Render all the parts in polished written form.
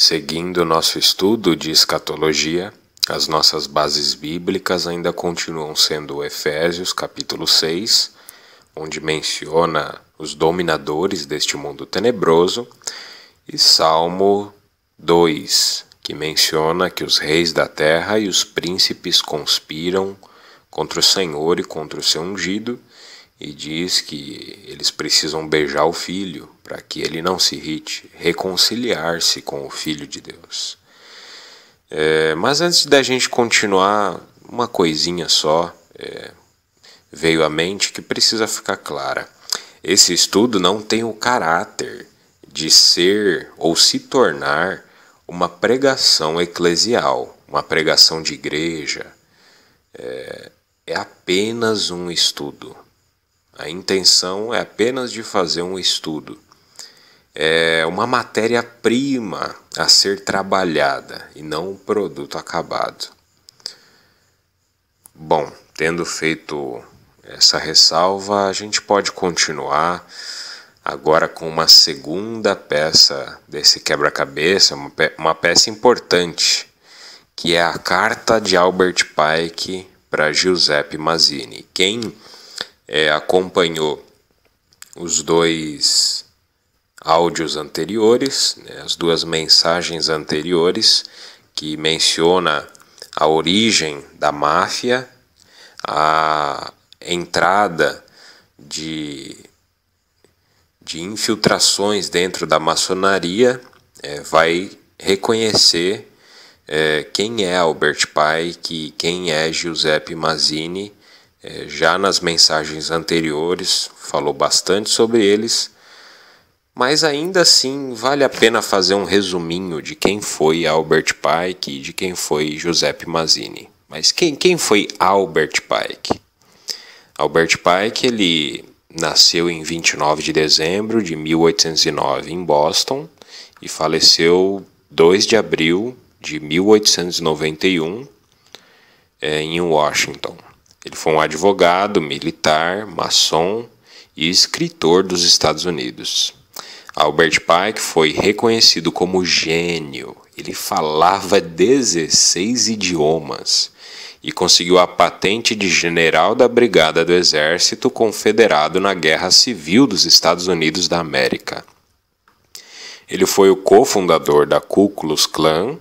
Seguindo o nosso estudo de escatologia, as nossas bases bíblicas ainda continuam sendo Efésios capítulo 6, onde menciona os dominadores deste mundo tenebroso, e Salmo 2, que menciona que os reis da terra e os príncipes conspiram contra o Senhor e contra o seu ungido, e diz que eles precisam beijar o Filho para que ele não se irrite, reconciliar-se com o Filho de Deus. Mas antes da gente continuar, uma coisinha só veio à mente que precisa ficar clara. Esse estudo não tem o caráter de ser ou se tornar uma pregação eclesial, uma pregação de igreja. É apenas um estudo. A intenção é apenas de fazer um estudo. É uma matéria-prima a ser trabalhada e não um produto acabado. Bom, tendo feito essa ressalva, a gente pode continuar agora com uma segunda peça desse quebra-cabeça, uma peça importante, que é a carta de Albert Pike para Giuseppe Mazzini. Quem acompanhou os dois áudios anteriores, as duas mensagens anteriores, que menciona a origem da máfia, a entrada de infiltrações dentro da maçonaria, vai reconhecer quem é Albert Pike e quem é Giuseppe Mazzini. Já nas mensagens anteriores falou bastante sobre eles, mas ainda assim vale a pena fazer um resuminho de quem foi Albert Pike e de quem foi Giuseppe Mazzini. Mas quem foi Albert Pike? Albert Pike, ele nasceu em 29 de dezembro de 1809 em Boston e faleceu 2 de abril de 1891 em Washington. Ele foi um advogado, militar, maçom e escritor dos Estados Unidos. Albert Pike foi reconhecido como gênio. Ele falava 16 idiomas e conseguiu a patente de general da Brigada do Exército Confederado na Guerra Civil dos Estados Unidos da América. Ele foi o cofundador da Ku Klux Klan,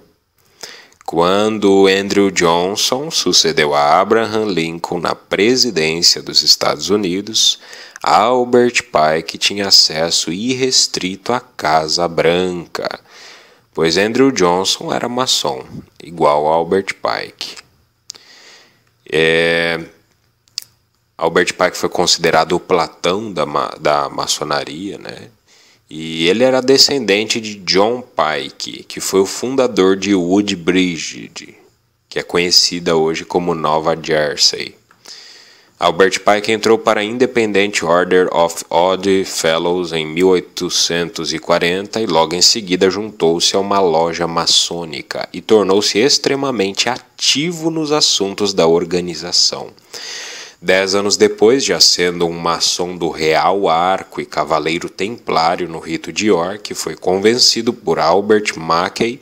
quando Andrew Johnson sucedeu a Abraham Lincoln na presidência dos Estados Unidos. Albert Pike tinha acesso irrestrito à Casa Branca, pois Andrew Johnson era maçom, igual a Albert Pike. Albert Pike foi considerado o Platão da maçonaria, né? E ele era descendente de John Pike, que foi o fundador de Woodbridge, que é conhecida hoje como Nova Jersey. Albert Pike entrou para a Independent Order of Odd Fellows em 1840 e logo em seguida juntou-se a uma loja maçônica e tornou-se extremamente ativo nos assuntos da organização. 10 anos depois, já sendo um maçom do Real Arco e Cavaleiro Templário no rito de York, foi convencido por Albert Mackay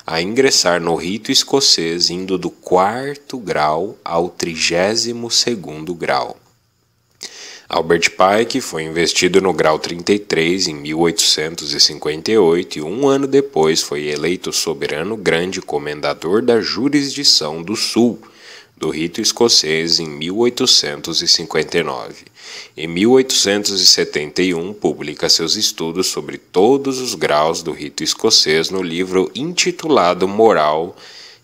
a ingressar no rito escocês, indo do 4º grau ao 32º grau. Albert Pike foi investido no grau 33 em 1858 e um ano depois foi eleito soberano grande comendador da jurisdição do Sul, do rito escocês em 1859. Em 1871, publica seus estudos sobre todos os graus do rito escocês no livro intitulado Moral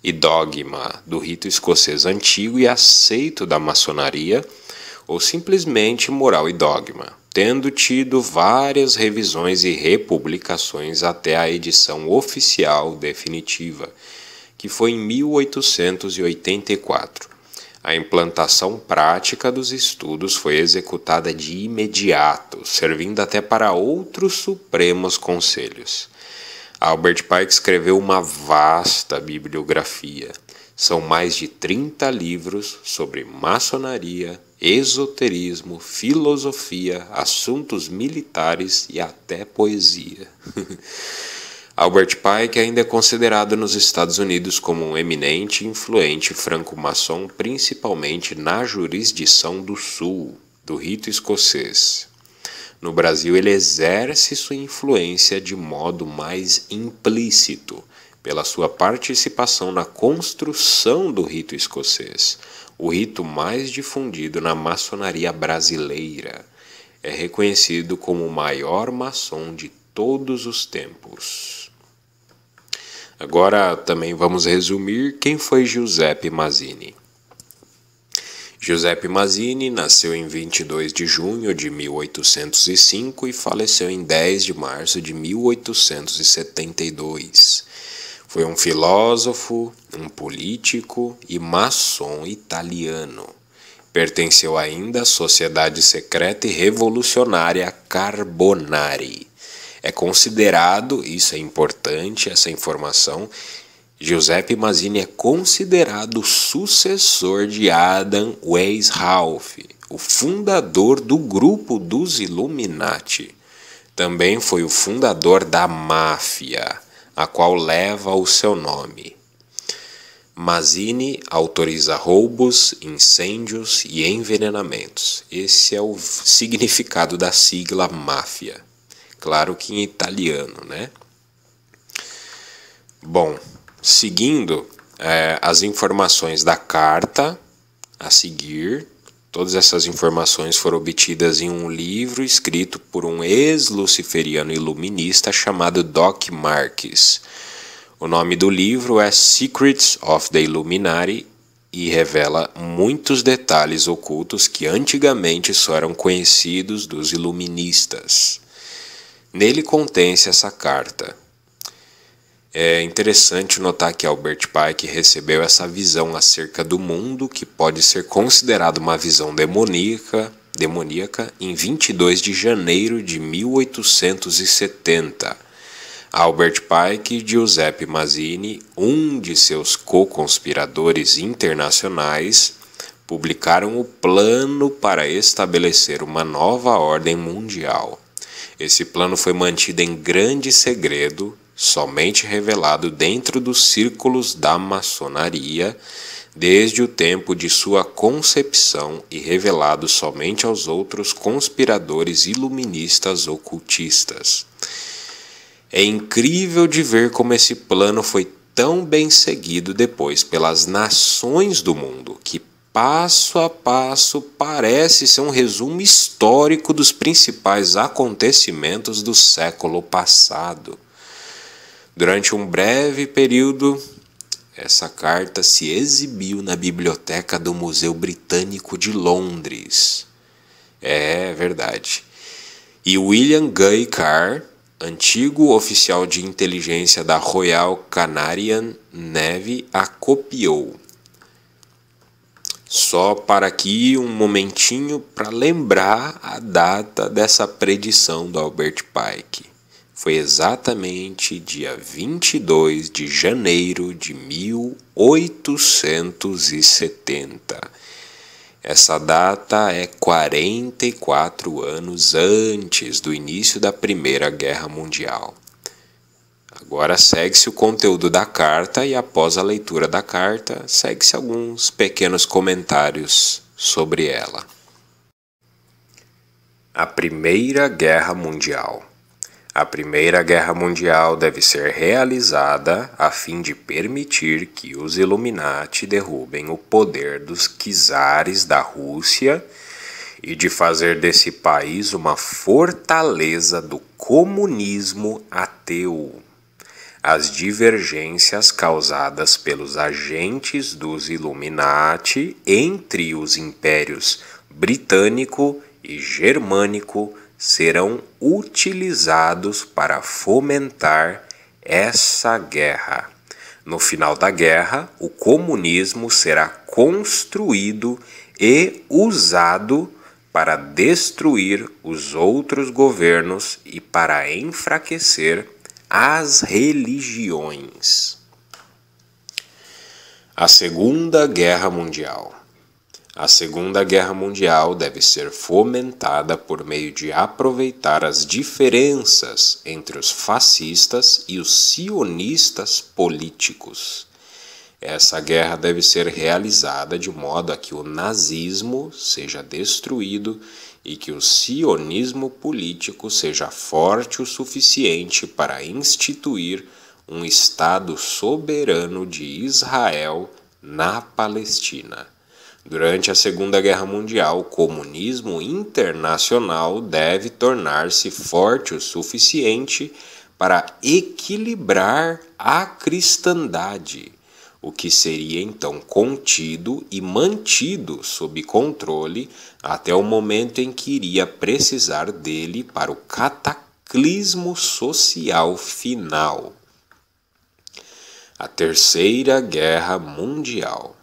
e Dogma do Rito Escocês Antigo e Aceito da Maçonaria, ou simplesmente Moral e Dogma, tendo tido várias revisões e republicações até a edição oficial definitiva, que foi em 1884. A implantação prática dos estudos foi executada de imediato, servindo até para outros supremos conselhos. Albert Pike escreveu uma vasta bibliografia. São mais de 30 livros sobre maçonaria, esoterismo, filosofia, assuntos militares e até poesia. Albert Pike ainda é considerado nos Estados Unidos como um eminente e influente franco-maçom, principalmente na jurisdição do Sul, do rito escocês. No Brasil, ele exerce sua influência de modo mais implícito, pela sua participação na construção do rito escocês, o rito mais difundido na maçonaria brasileira. É reconhecido como o maior maçom de todos os tempos. Agora também vamos resumir quem foi Giuseppe Mazzini. Giuseppe Mazzini nasceu em 22 de junho de 1805 e faleceu em 10 de março de 1872. Foi um filósofo, um político e maçom italiano. Pertenceu ainda à sociedade secreta e revolucionária Carbonari. É considerado, isso é importante, essa informação, Giuseppe Mazzini é considerado o sucessor de Adam Weishaupt, o fundador do grupo dos Illuminati. Também foi o fundador da máfia, a qual leva o seu nome. Mazzini autoriza roubos, incêndios e envenenamentos. Esse é o significado da sigla máfia. Claro que em italiano, né? Bom, seguindo as informações da carta a seguir, todas essas informações foram obtidas em um livro escrito por um ex-luciferiano iluminista chamado Doc Marques. O nome do livro é Secrets of the Illuminati e revela muitos detalhes ocultos que antigamente só eram conhecidos dos iluministas. Nele contém-se essa carta. É interessante notar que Albert Pike recebeu essa visão acerca do mundo, que pode ser considerada uma visão demoníaca, em 22 de janeiro de 1870. Albert Pike e Giuseppe Mazzini, um de seus co-conspiradores internacionais, publicaram o plano para estabelecer uma nova ordem mundial. Esse plano foi mantido em grande segredo, somente revelado dentro dos círculos da maçonaria, desde o tempo de sua concepção e revelado somente aos outros conspiradores iluministas ocultistas. É incrível de ver como esse plano foi tão bem seguido depois pelas nações do mundo, que passo a passo parece ser um resumo histórico dos principais acontecimentos do século passado. Durante um breve período, essa carta se exibiu na biblioteca do Museu Britânico de Londres. É verdade. E William Guy Carr, antigo oficial de inteligência da Royal Canadian Navy, a copiou. Só para aqui um momentinho para lembrar a data dessa predição do Albert Pike. Foi exatamente dia 22 de janeiro de 1870. Essa data é 44 anos antes do início da Primeira Guerra Mundial. Agora segue-se o conteúdo da carta e após a leitura da carta, segue-se alguns pequenos comentários sobre ela. A Primeira Guerra Mundial. A Primeira Guerra Mundial deve ser realizada a fim de permitir que os Illuminati derrubem o poder dos czares da Rússia e de fazer desse país uma fortaleza do comunismo ateu. As divergências causadas pelos agentes dos Illuminati entre os impérios britânico e germânico serão utilizados para fomentar essa guerra. No final da guerra, o comunismo será construído e usado para destruir os outros governos e para enfraquecer as religiões. A Segunda Guerra Mundial. A Segunda Guerra Mundial deve ser fomentada por meio de aproveitar as diferenças entre os fascistas e os sionistas políticos. Essa guerra deve ser realizada de modo a que o nazismo seja destruído e que o sionismo político seja forte o suficiente para instituir um Estado soberano de Israel na Palestina. Durante a Segunda Guerra Mundial, o comunismo internacional deve tornar-se forte o suficiente para equilibrar a cristandade, o que seria então contido e mantido sob controle até o momento em que iria precisar dele para o cataclismo social final. A Terceira Guerra Mundial.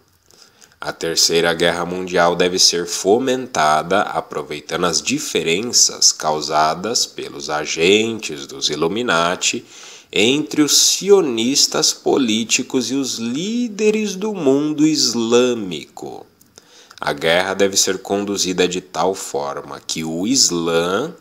A Terceira Guerra Mundial deve ser fomentada aproveitando as diferenças causadas pelos agentes dos Illuminati entre os sionistas políticos e os líderes do mundo islâmico. A guerra deve ser conduzida de tal forma que o Islã,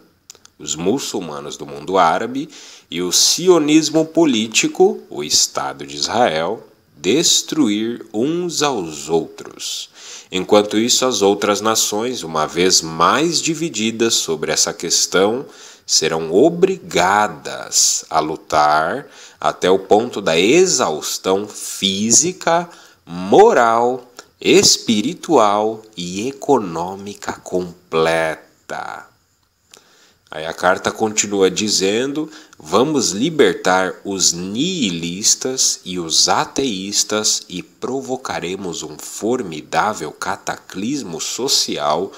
os muçulmanos do mundo árabe, e o sionismo político, o Estado de Israel, destruir uns aos outros. Enquanto isso, as outras nações, uma vez mais divididas sobre essa questão, serão obrigadas a lutar até o ponto da exaustão física, moral, espiritual e econômica completa. Aí a carta continua dizendo: vamos libertar os nihilistas e os ateístas e provocaremos um formidável cataclismo social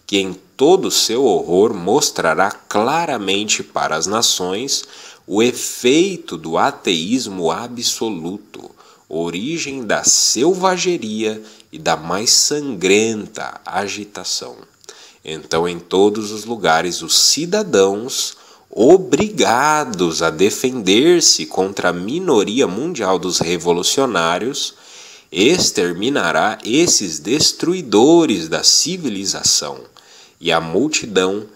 que em todo seu horror mostrará claramente para as nações o efeito do ateísmo absoluto, origem da selvageria e da mais sangrenta agitação. Então, em todos os lugares, os cidadãos, obrigados a defender-se contra a minoria mundial dos revolucionários, exterminará esses destruidores da civilização e a multidão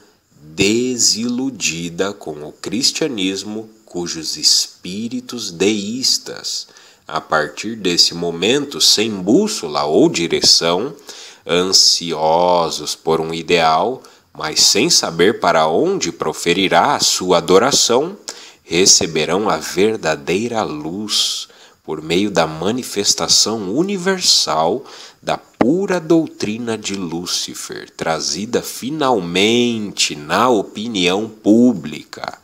desiludida com o cristianismo, cujos espíritos deístas, a partir desse momento, sem bússola ou direção, ansiosos por um ideal, mas sem saber para onde proferirá a sua adoração, receberão a verdadeira luz por meio da manifestação universal da pura doutrina de Lúcifer, trazida finalmente na opinião pública.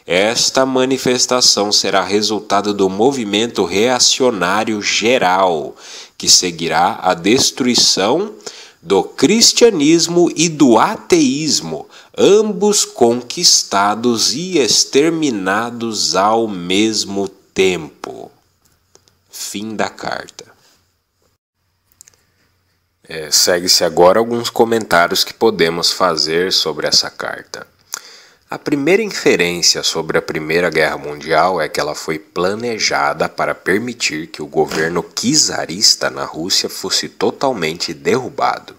Esta manifestação será resultado do movimento reacionário geral, que seguirá a destruição do cristianismo e do ateísmo, ambos conquistados e exterminados ao mesmo tempo. Fim da carta. Segue-se agora alguns comentários que podemos fazer sobre essa carta. A primeira inferência sobre a Primeira Guerra Mundial é que ela foi planejada para permitir que o governo czarista na Rússia fosse totalmente derrubado.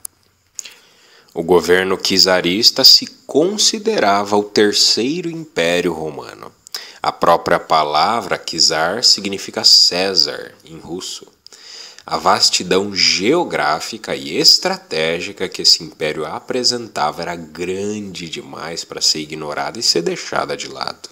O governo czarista se considerava o Terceiro Império Romano. A própria palavra czar significa César em russo. A vastidão geográfica e estratégica que esse império apresentava era grande demais para ser ignorada e ser deixada de lado.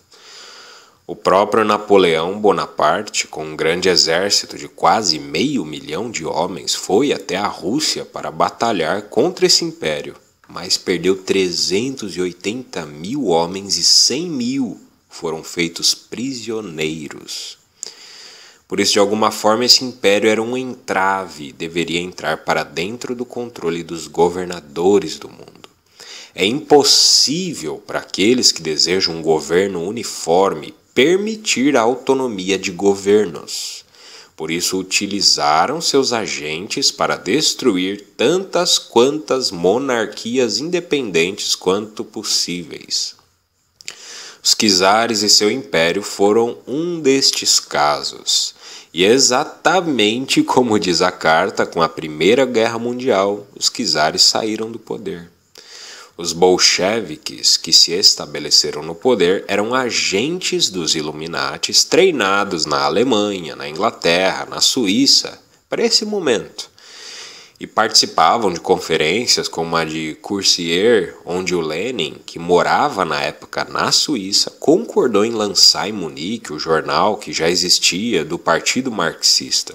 O próprio Napoleão Bonaparte, com um grande exército de quase 500 mil de homens, foi até a Rússia para batalhar contra esse império, mas perdeu 380 mil homens e 100 mil foram feitos prisioneiros. Por isso, de alguma forma, esse império era um entrave, deveria entrar para dentro do controle dos governadores do mundo. É impossível para aqueles que desejam um governo uniforme permitir a autonomia de governos. Por isso, utilizaram seus agentes para destruir tantas quantas monarquias independentes quanto possíveis. Os czares e seu império foram um destes casos. E exatamente como diz a carta, com a Primeira Guerra Mundial, os czares saíram do poder. Os bolcheviques que se estabeleceram no poder eram agentes dos Illuminatis treinados na Alemanha, na Inglaterra, na Suíça, para esse momento. E participavam de conferências como a de Coursier, onde o Lenin, que morava na época na Suíça, concordou em lançar em Munique o jornal que já existia do Partido Marxista.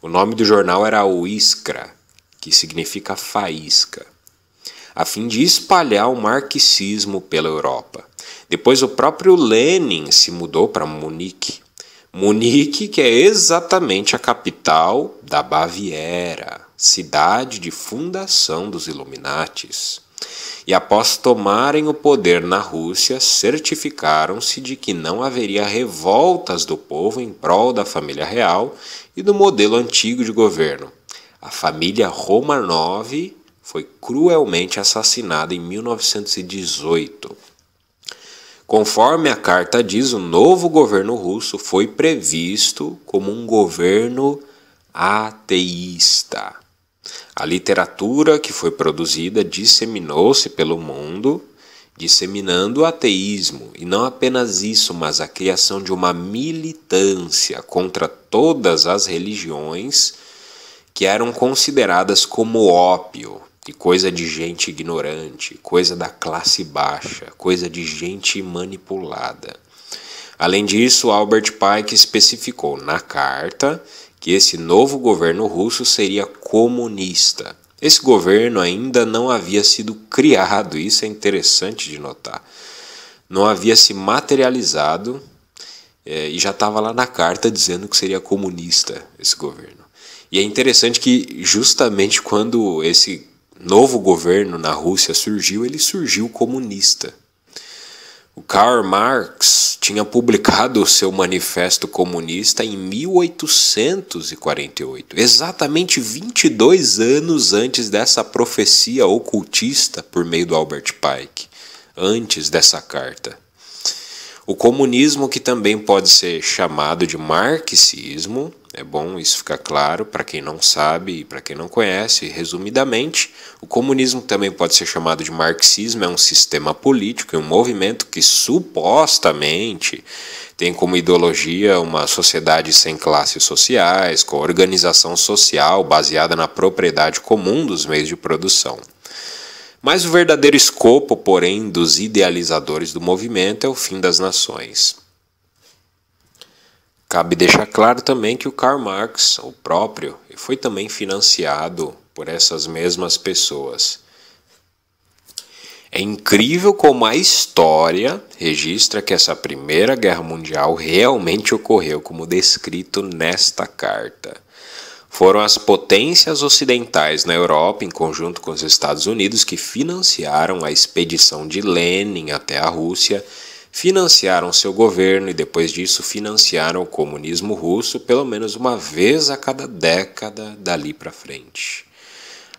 O nome do jornal era o Iskra, que significa faísca, a fim de espalhar o marxismo pela Europa. Depois o próprio Lenin se mudou para Munique. Munique, que é exatamente a capital da Baviera, cidade de fundação dos Illuminatis. E após tomarem o poder na Rússia, certificaram-se de que não haveria revoltas do povo em prol da família real e do modelo antigo de governo. A família Romanov foi cruelmente assassinada em 1918. Conforme a carta diz, o novo governo russo foi previsto como um governo ateísta. A literatura que foi produzida disseminou-se pelo mundo, disseminando o ateísmo, e não apenas isso, mas a criação de uma militância contra todas as religiões que eram consideradas como ópio, e coisa de gente ignorante, coisa da classe baixa, coisa de gente manipulada. Além disso, Albert Pike especificou na carta que esse novo governo russo seria comunista. Esse governo ainda não havia sido criado, isso é interessante de notar. Não havia se materializado e já estava lá na carta dizendo que seria comunista esse governo. E é interessante que justamente quando esse novo governo na Rússia surgiu, ele surgiu comunista. O Karl Marx tinha publicado o seu Manifesto Comunista em 1848, exatamente 22 anos antes dessa profecia ocultista por meio do Albert Pike, antes dessa carta. O comunismo, que também pode ser chamado de marxismo, é bom isso ficar claro para quem não sabe e para quem não conhece, resumidamente, o comunismo também pode ser chamado de marxismo, é um sistema político, é um movimento que supostamente tem como ideologia uma sociedade sem classes sociais, com organização social baseada na propriedade comum dos meios de produção. Mas o verdadeiro escopo, porém, dos idealizadores do movimento é o fim das nações. Cabe deixar claro também que o Karl Marx, o próprio, foi também financiado por essas mesmas pessoas. É incrível como a história registra que essa Primeira Guerra Mundial realmente ocorreu como descrito nesta carta. Foram as potências ocidentais na Europa, em conjunto com os Estados Unidos, que financiaram a expedição de Lenin até a Rússia, financiaram seu governo e depois disso financiaram o comunismo russo pelo menos uma vez a cada década dali para frente.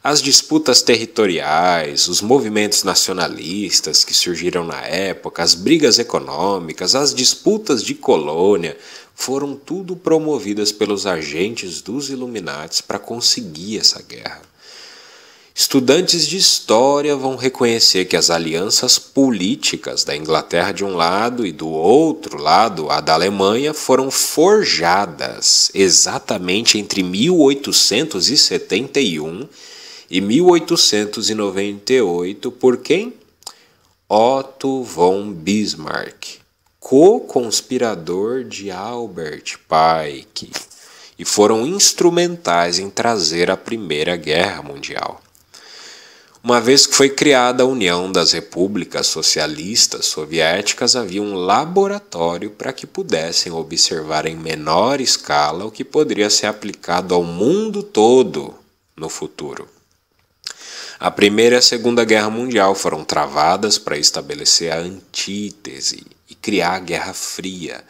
As disputas territoriais, os movimentos nacionalistas que surgiram na época, as brigas econômicas, as disputas de colônia, foram tudo promovidas pelos agentes dos Illuminati para conseguir essa guerra. Estudantes de história vão reconhecer que as alianças políticas da Inglaterra de um lado e do outro lado, a da Alemanha, foram forjadas exatamente entre 1871 e 1898 por quem? Otto von Bismarck, co-conspirador de Albert Pike, e foram instrumentais em trazer a Primeira Guerra Mundial. Uma vez que foi criada a União das Repúblicas Socialistas Soviéticas, havia um laboratório para que pudessem observar em menor escala o que poderia ser aplicado ao mundo todo no futuro. A Primeira e a Segunda Guerra Mundial foram travadas para estabelecer a antítese e criar a Guerra Fria,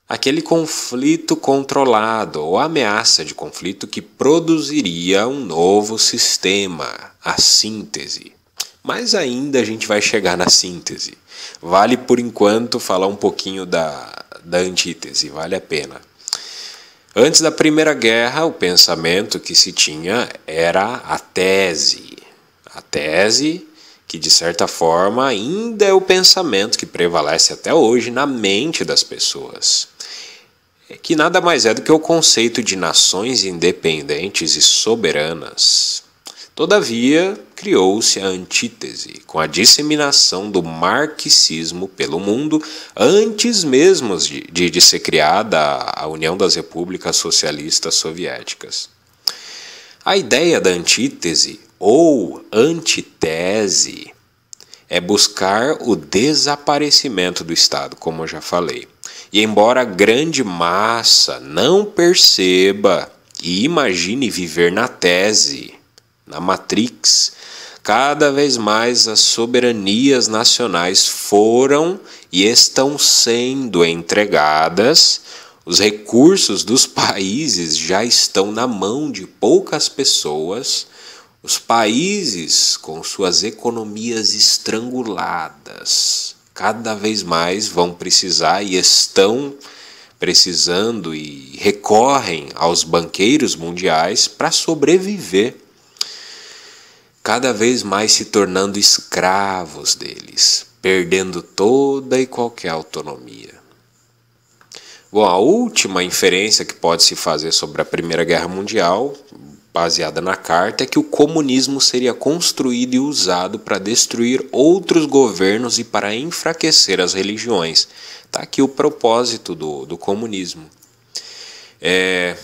aquele conflito controlado ou ameaça de conflito que produziria um novo sistema, a síntese. mas ainda a gente vai chegar na síntese. Vale, por enquanto, falar um pouquinho da antítese, vale a pena. Antes da Primeira Guerra, o pensamento que se tinha era a tese. A tese que, de certa forma, ainda é o pensamento que prevalece até hoje na mente das pessoas. Que nada mais é do que o conceito de nações independentes e soberanas. Todavia, criou-se a antítese, com a disseminação do marxismo pelo mundo antes mesmo de ser criada a União das Repúblicas Socialistas Soviéticas. A ideia da antítese, ou antitese, é buscar o desaparecimento do Estado, como eu já falei. E embora a grande massa não perceba e imagine viver na tese, na Matrix, cada vez mais as soberanias nacionais foram e estão sendo entregadas, os recursos dos países já estão na mão de poucas pessoas, os países com suas economias estranguladas cada vez mais vão precisar e estão precisando e recorrem aos banqueiros mundiais para sobreviver, cada vez mais se tornando escravos deles, perdendo toda e qualquer autonomia. Bom, a última inferência que pode se fazer sobre a Primeira Guerra Mundial, baseada na carta, é que o comunismo seria construído e usado para destruir outros governos e para enfraquecer as religiões. Está aqui o propósito do comunismo. É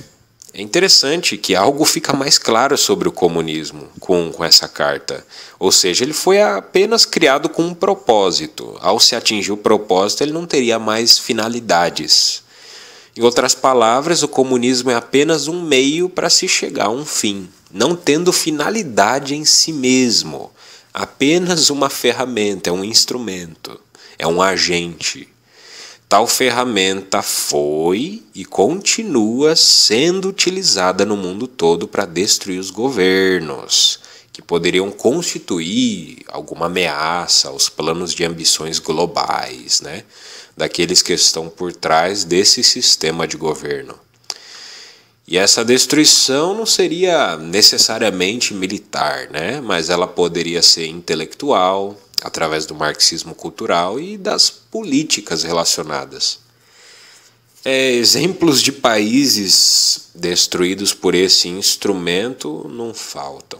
interessante que algo fica mais claro sobre o comunismo com essa carta. Ou seja, ele foi apenas criado com um propósito. Ao se atingir o propósito, ele não teria mais finalidades. Em outras palavras, o comunismo é apenas um meio para se chegar a um fim, não tendo finalidade em si mesmo. Apenas uma ferramenta, é um instrumento, é um agente. Tal ferramenta foi e continua sendo utilizada no mundo todo para destruir os governos, que poderiam constituir alguma ameaça aos planos de ambições globais, daqueles que estão por trás desse sistema de governo. E essa destruição não seria necessariamente militar, mas ela poderia ser intelectual, através do marxismo cultural e das políticas relacionadas. Exemplos de países destruídos por esse instrumento não faltam.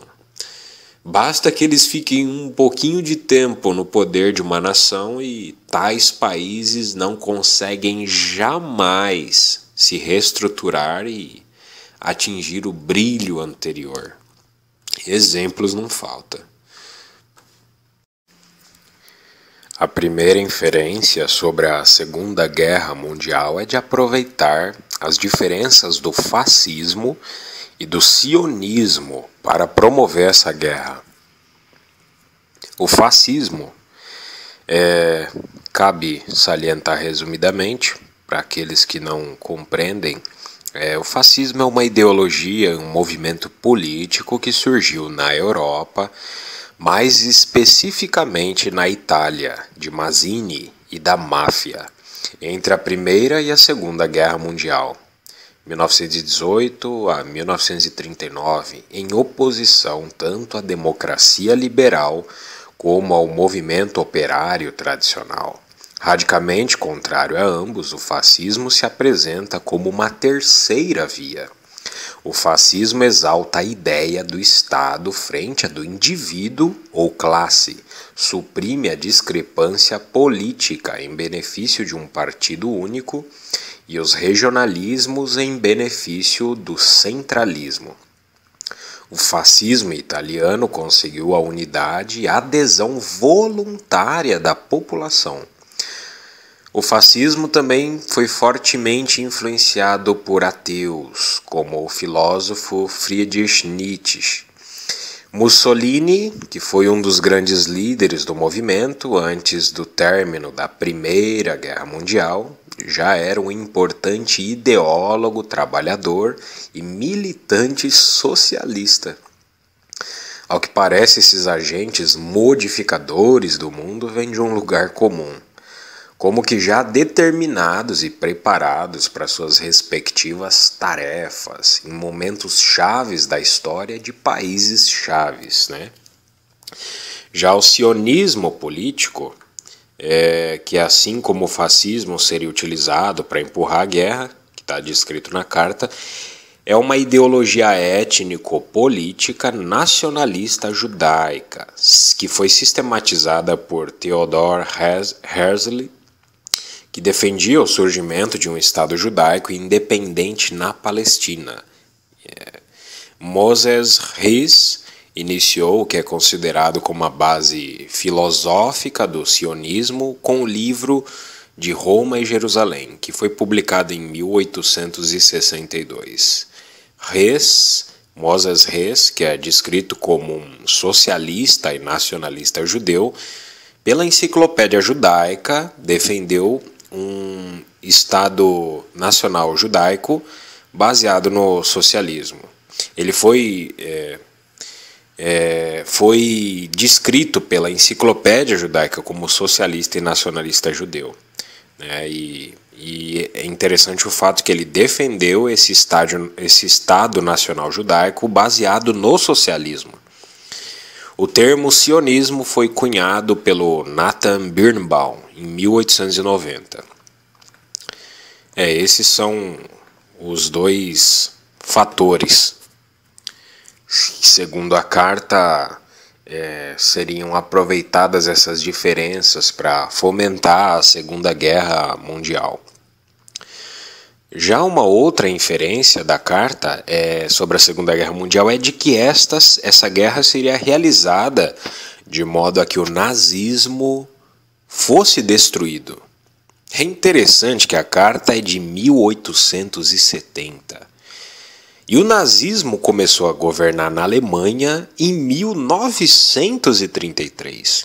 Basta que eles fiquem um pouquinho de tempo no poder de uma nação e tais países não conseguem jamais se reestruturar e atingir o brilho anterior. Exemplos não faltam. A primeira inferência sobre a Segunda Guerra Mundial é de aproveitar as diferenças do fascismo e do sionismo para promover essa guerra. O fascismo, cabe salientar resumidamente, para aqueles que não compreendem, o fascismo é uma ideologia, um movimento político que surgiu na Europa, mais especificamente na Itália, de Mazzini e da máfia, entre a Primeira e a Segunda Guerra Mundial, 1918 a 1939, em oposição tanto à democracia liberal como ao movimento operário tradicional. Radicalmente contrário a ambos, o fascismo se apresenta como uma terceira via. O fascismo exalta a ideia do Estado frente à do indivíduo ou classe, suprime a discrepância política em benefício de um partido único e os regionalismos em benefício do centralismo. O fascismo italiano conseguiu a unidade e a adesão voluntária da população. O fascismo também foi fortemente influenciado por ateus, como o filósofo Friedrich Nietzsche. Mussolini, que foi um dos grandes líderes do movimento antes do término da Primeira Guerra Mundial, já era um importante ideólogo, trabalhador e militante socialista. Ao que parece, esses agentes modificadores do mundo vêm de um lugar comum, como que já determinados e preparados para suas respectivas tarefas em momentos chaves da história de países chaves, né? Já o sionismo político, que assim como o fascismo seria utilizado para empurrar a guerra, que está descrito na carta, é uma ideologia étnico-política nacionalista judaica, que foi sistematizada por Theodor Herzl, que defendia o surgimento de um Estado judaico independente na Palestina. Moses Hess iniciou o que é considerado como a base filosófica do sionismo com o livro de Roma e Jerusalém, que foi publicado em 1862. Moses Hess, que é descrito como um socialista e nacionalista judeu, pela Enciclopédia Judaica defendeu um Estado nacional judaico baseado no socialismo. Ele foi descrito pela Enciclopédia Judaica como socialista e nacionalista judeu, né? E é interessante o fato que ele defendeu esse Estado nacional judaico baseado no socialismo. O termo sionismo foi cunhado pelo Nathan Birnbaum em 1890. Esses são os dois fatores. Segundo a carta, seriam aproveitadas essas diferenças para fomentar a Segunda Guerra Mundial. Já uma outra inferência da carta sobre a Segunda Guerra Mundial é de que essa guerra seria realizada de modo a que o nazismo fosse destruído. É interessante que a carta é de 1870. E o nazismo começou a governar na Alemanha em 1933.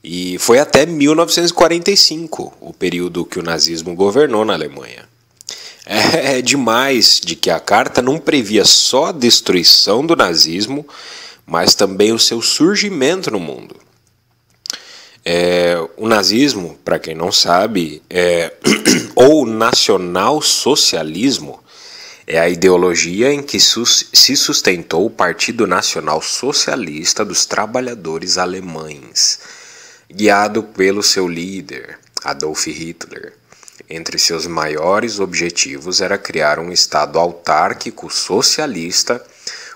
E foi até 1945 o período que o nazismo governou na Alemanha. É demais de que a carta não previa só a destruição do nazismo, mas também o seu surgimento no mundo. O nazismo, para quem não sabe, ou nacional-socialismo, é a ideologia em que se sustentou o Partido Nacional Socialista dos Trabalhadores Alemães, guiado pelo seu líder, Adolf Hitler. Entre seus maiores objetivos era criar um Estado autárquico socialista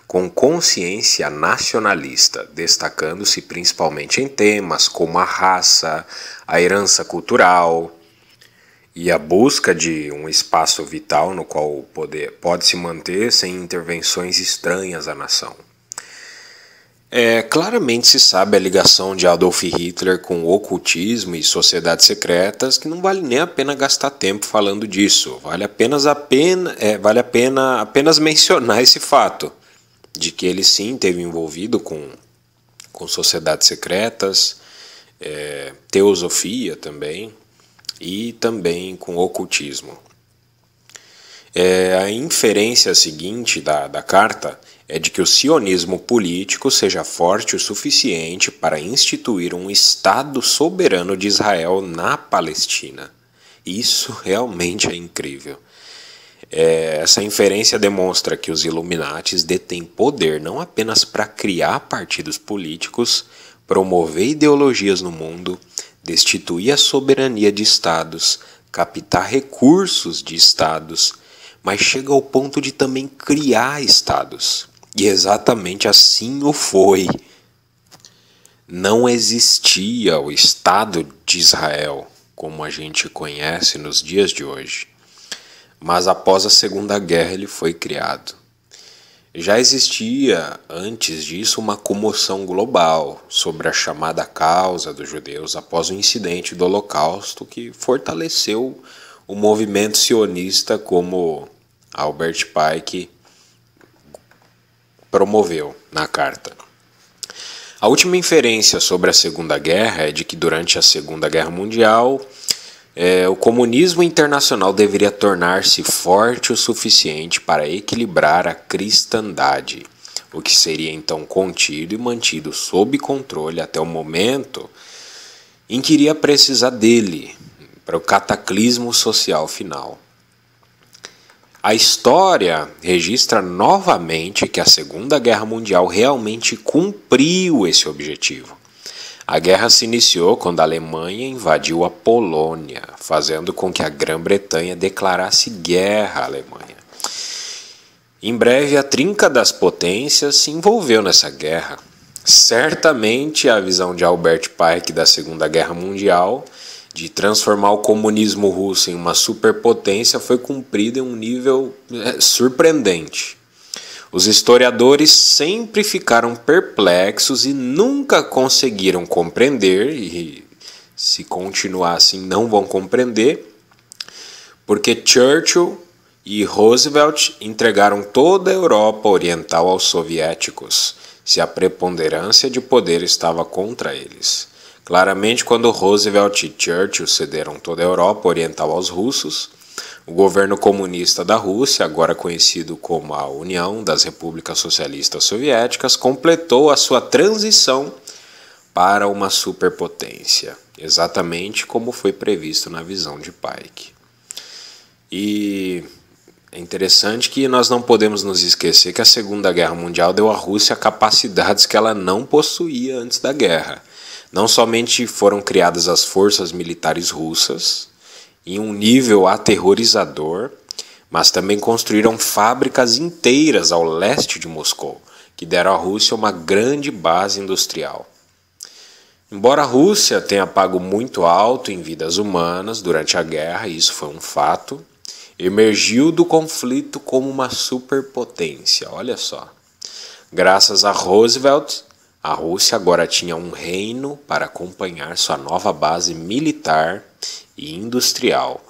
com consciência nacionalista, destacando-se principalmente em temas como a raça, a herança cultural e a busca de um espaço vital no qual o poder pode se manter sem intervenções estranhas à nação. Claramente se sabe a ligação de Adolf Hitler com o ocultismo e sociedades secretas, que não vale nem a pena gastar tempo falando disso. Vale a pena apenas mencionar esse fato, de que ele sim esteve envolvido com sociedades secretas, teosofia também, e também com ocultismo. A inferência seguinte da carta é de que o sionismo político seja forte o suficiente para instituir um Estado soberano de Israel na Palestina. Isso realmente é incrível. Essa inferência demonstra que os Illuminatis detêm poder não apenas para criar partidos políticos, promover ideologias no mundo, destituir a soberania de estados, captar recursos de estados, mas chega ao ponto de também criar estados. E exatamente assim o foi. Não existia o Estado de Israel, como a gente conhece nos dias de hoje. Mas após a Segunda Guerra ele foi criado. Já existia, antes disso, uma comoção global sobre a chamada causa dos judeus após o incidente do Holocausto, que fortaleceu o movimento sionista como Albert Pike promoveu na carta. A última inferência sobre a Segunda Guerra é de que durante a Segunda Guerra Mundial o comunismo internacional deveria tornar-se forte o suficiente para equilibrar a cristandade, o que seria então contido e mantido sob controle até o momento em que iria precisar dele para o cataclismo social final. A história registra novamente que a Segunda Guerra Mundial realmente cumpriu esse objetivo. A guerra se iniciou quando a Alemanha invadiu a Polônia, fazendo com que a Grã-Bretanha declarasse guerra à Alemanha. Em breve, a trinca das potências se envolveu nessa guerra. Certamente, a visão de Albert Pike da Segunda Guerra Mundial de transformar o comunismo russo em uma superpotência foi cumprida em um nível surpreendente. Os historiadores sempre ficaram perplexos e nunca conseguiram compreender, e se continuar assim não vão compreender, porque Churchill e Roosevelt entregaram toda a Europa Oriental aos soviéticos, se a preponderância de poder estava contra eles. Claramente, quando Roosevelt e Churchill cederam toda a Europa Oriental aos russos, o governo comunista da Rússia, agora conhecido como a União das Repúblicas Socialistas Soviéticas, completou a sua transição para uma superpotência, exatamente como foi previsto na visão de Pike. E é interessante que nós não podemos nos esquecer que a Segunda Guerra Mundial deu à Rússia capacidades que ela não possuía antes da guerra. Não somente foram criadas as forças militares russas, em um nível aterrorizador, mas também construíram fábricas inteiras ao leste de Moscou, que deram à Rússia uma grande base industrial. Embora a Rússia tenha pago muito alto em vidas humanas durante a guerra, e isso foi um fato, emergiu do conflito como uma superpotência, olha só. Graças a Roosevelt, a Rússia agora tinha um reino para acompanhar sua nova base militar e industrial.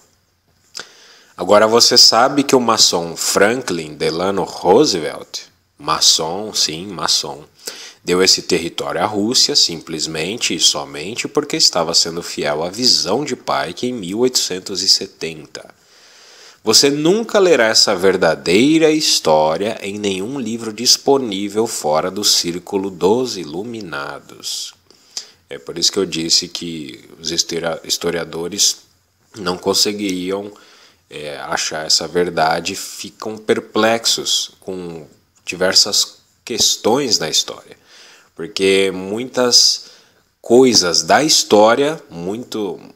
Agora você sabe que o maçom Franklin Delano Roosevelt, maçom, sim, maçom, deu esse território à Rússia simplesmente e somente porque estava sendo fiel à visão de Pike em 1870. Você nunca lerá essa verdadeira história em nenhum livro disponível fora do círculo dos iluminados. É por isso que eu disse que os historiadores não conseguiriam achar essa verdade, sim perplexos com diversas questões na história. Porque muitas coisas da história,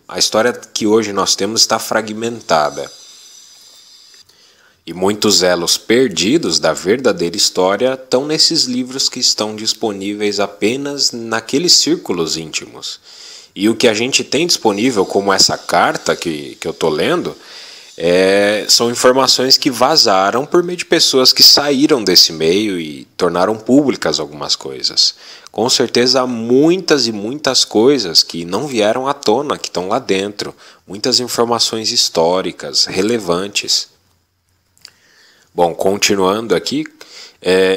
a história que hoje nós temos está fragmentada. E muitos elos perdidos da verdadeira história estão nesses livros que estão disponíveis apenas naqueles círculos íntimos. E o que a gente tem disponível, como essa carta que eu estou lendo, são informações que vazaram por meio de pessoas que saíram desse meio e tornaram públicas algumas coisas. Com certeza há muitas e muitas coisas que não vieram à tona, que estão lá dentro. Muitas informações históricas, relevantes. Bom, continuando aqui,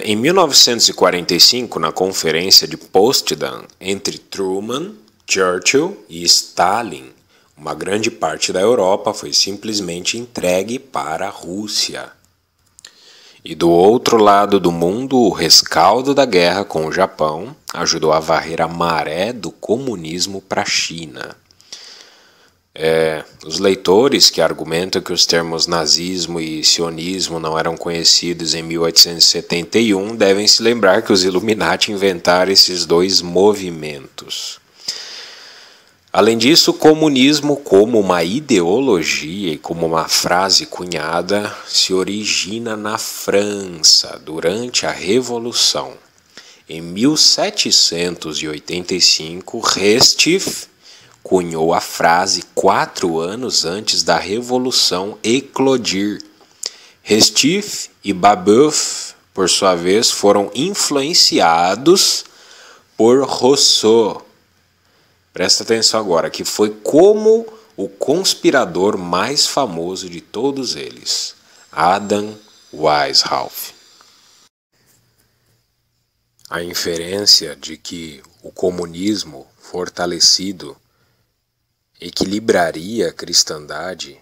em 1945, na Conferência de Potsdam entre Truman, Churchill e Stalin, uma grande parte da Europa foi simplesmente entregue para a Rússia. E do outro lado do mundo, o rescaldo da guerra com o Japão ajudou a varrer a maré do comunismo para a China. Os leitores que argumentam que os termos nazismo e sionismo não eram conhecidos em 1871 devem se lembrar que os Illuminati inventaram esses dois movimentos. Além disso, o comunismo como uma ideologia e como uma frase cunhada se origina na França durante a Revolução. Em 1785, Restif cunhou a frase 4 anos antes da Revolução eclodir. Restif e Babeuf, por sua vez, foram influenciados por Rousseau. Presta atenção agora, que foi como o conspirador mais famoso de todos eles, Adam Weishaupt. A inferência de que o comunismo fortalecido equilibraria a cristandade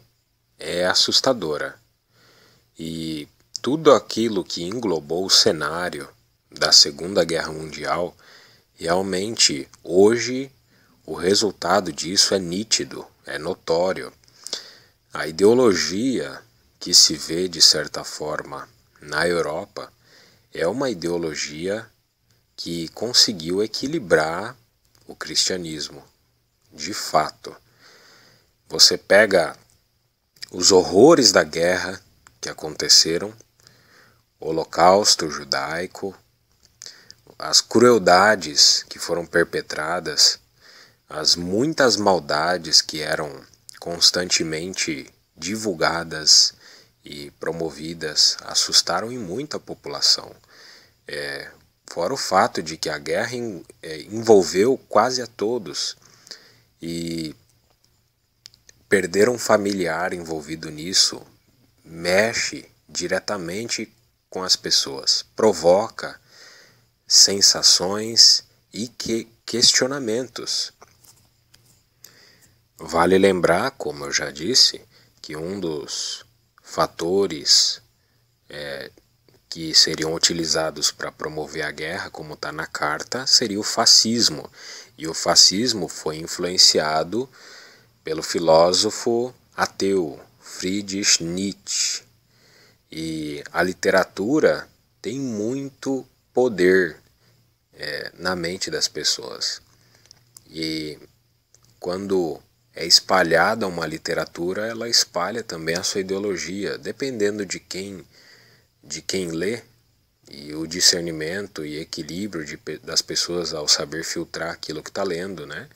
é assustadora. E tudo aquilo que englobou o cenário da Segunda Guerra Mundial, realmente hoje o resultado disso é nítido, é notório. A ideologia que se vê de certa forma na Europa é uma ideologia que conseguiu equilibrar o cristianismo, de fato. Você pega os horrores da guerra que aconteceram, o Holocausto judaico, as crueldades que foram perpetradas, as muitas maldades que eram constantemente divulgadas e promovidas, assustaram em muita população. Fora o fato de que a guerra envolveu quase a todos e perder um familiar envolvido nisso mexe diretamente com as pessoas, provoca sensações e questionamentos. Vale lembrar, como eu já disse, que um dos fatores que seriam utilizados para promover a guerra, como está na carta, seria o fascismo. E o fascismo foi influenciado pelo filósofo ateu Friedrich Nietzsche. E a literatura tem muito poder na mente das pessoas. E quando é espalhada uma literatura, ela espalha também a sua ideologia, dependendo de quem lê, e o discernimento e equilíbrio das pessoas ao saber filtrar aquilo que está lendo, né?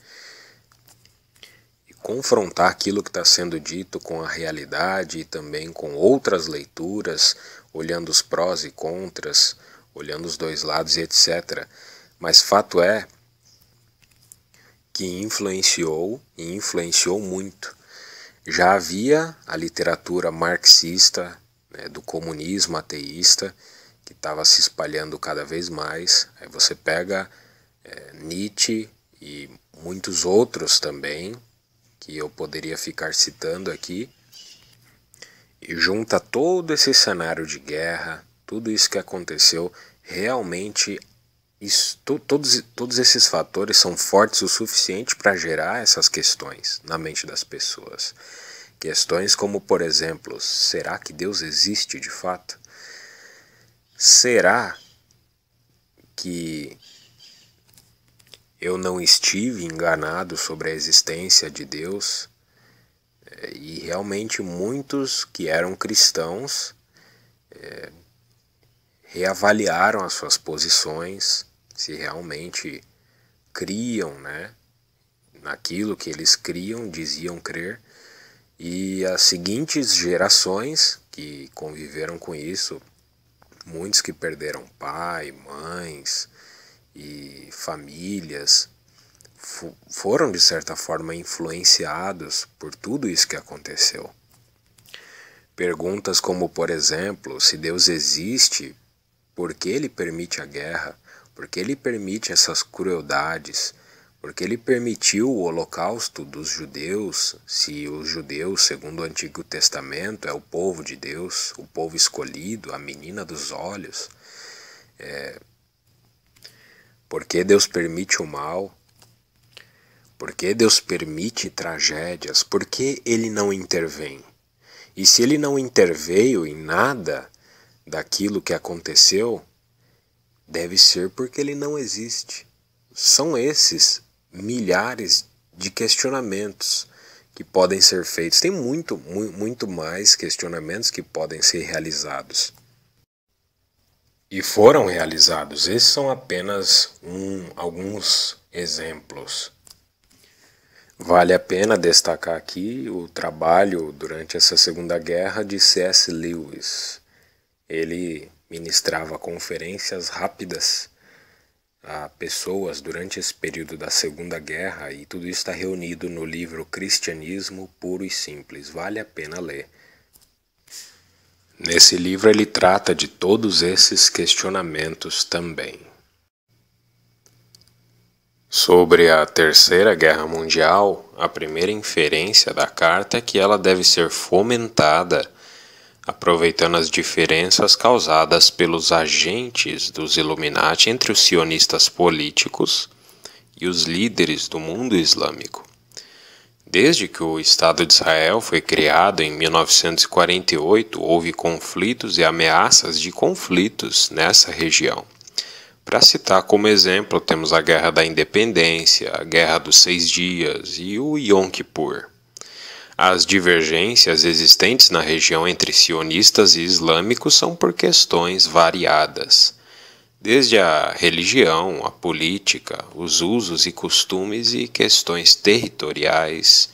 E confrontar aquilo que está sendo dito com a realidade e também com outras leituras, olhando os prós e contras, olhando os dois lados e etc. Mas fato é que influenciou e influenciou muito. Já havia a literatura marxista, né, do comunismo ateísta, que estava se espalhando cada vez mais. Aí você pega Nietzsche e muitos outros também, que eu poderia ficar citando aqui, e junta todo esse cenário de guerra, tudo isso que aconteceu, realmente todos esses fatores são fortes o suficiente para gerar essas questões na mente das pessoas. Questões como, por exemplo, será que Deus existe de fato? Será que eu não estive enganado sobre a existência de Deus? E realmente muitos que eram cristãos reavaliaram as suas posições, se realmente criam, né, naquilo que eles criam, diziam crer. E as seguintes gerações que conviveram com isso, muitos que perderam pai, mães e famílias, foram de certa forma influenciados por tudo isso que aconteceu. Perguntas como, por exemplo, se Deus existe, por que Ele permite a guerra? Por que Ele permite essas crueldades? Porque Ele permitiu o holocausto dos judeus, se os judeus, segundo o Antigo Testamento, é o povo de Deus, o povo escolhido, a menina dos olhos. Por que Deus permite o mal? Por que Deus permite tragédias? Por que Ele não intervém? E se Ele não interveio em nada daquilo que aconteceu, deve ser porque Ele não existe. São esses milhares de questionamentos que podem ser feitos. Tem muito mais questionamentos que podem ser realizados. E foram realizados. Esses são apenas alguns exemplos. Vale a pena destacar aqui o trabalho durante essa Segunda Guerra de C.S. Lewis. Ele ministrava conferências rápidas a pessoas durante esse período da Segunda Guerra, e tudo isso está reunido no livro Cristianismo Puro e Simples. Vale a pena ler. Nesse livro ele trata de todos esses questionamentos também. Sobre a Terceira Guerra Mundial, a primeira inferência da carta é que ela deve ser fomentada aproveitando as diferenças causadas pelos agentes dos Illuminati entre os sionistas políticos e os líderes do mundo islâmico. Desde que o Estado de Israel foi criado em 1948, houve conflitos e ameaças de conflitos nessa região. Para citar como exemplo, temos a Guerra da Independência, a Guerra dos 6 Dias e o Yom Kippur. As divergências existentes na região entre sionistas e islâmicos são por questões variadas, desde a religião, a política, os usos e costumes e questões territoriais.